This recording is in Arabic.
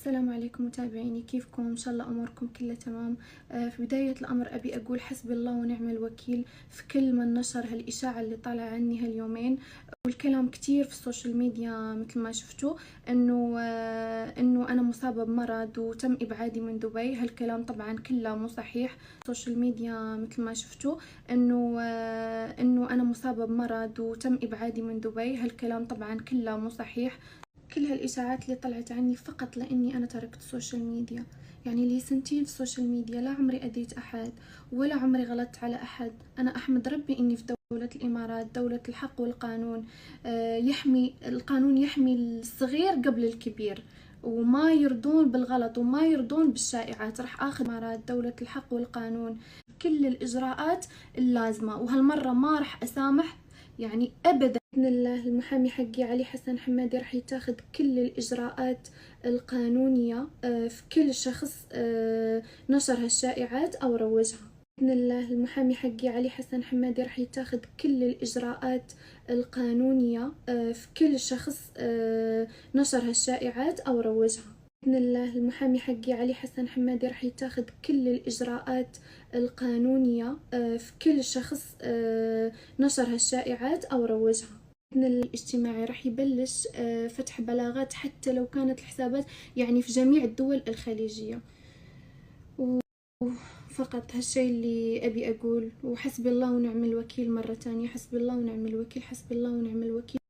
السلام عليكم متابعيني، كيفكم؟ ان شاء الله اموركم كلها تمام. في بداية الامر ابي اقول حسبي الله ونعم الوكيل في كل من نشر هالاشاعة اللي طالعة عني هاليومين. والكلام كتير في السوشيال ميديا مثل ما شفتوا انه انا مصابة بمرض وتم ابعادي من دبي. هالكلام طبعا كله مو صحيح. السوشيال ميديا مثل ما شفتوا انه انا مصابة بمرض وتم ابعادي من دبي. هالكلام طبعا كله مو صحيح. كل هالإشاعات اللي طلعت عني فقط لأني أنا تركت السوشيال ميديا. يعني لي سنتين في السوشيال ميديا، لا عمري أذيت أحد ولا عمري غلطت على أحد. أنا أحمد ربي إني في دولة الإمارات، دولة الحق والقانون. القانون يحمي الصغير قبل الكبير، وما يرضون بالغلط وما يرضون بالشائعات. راح اخذ امارات دولة الحق والقانون كل الاجراءات اللازمة، وهالمرة ما راح اسامح يعني ابدا. باذن الله المحامي حقي علي حسن حمادي راح يتاخذ كل الاجراءات القانونية في كل شخص نشر هالشائعات او روجها. باذن الله المحامي حقي علي حسن حمادي راح يتاخذ كل الاجراءات القانونية في كل شخص نشر هالشائعات او روجها. بإذن الله المحامي حقي علي حسن حمادي راح يتاخذ كل الإجراءات القانونية في كل شخص نشر هالشائعات أو روجها. بإذن الله الاجتماعي راح يبلش فتح بلاغات حتى لو كانت الحسابات يعني في جميع الدول الخليجية. فقط هالشي اللي أبي أقول، وحسبي الله ونعم الوكيل مرة تانية. حسبي الله ونعم الوكيل، حسبي الله ونعم الوكيل.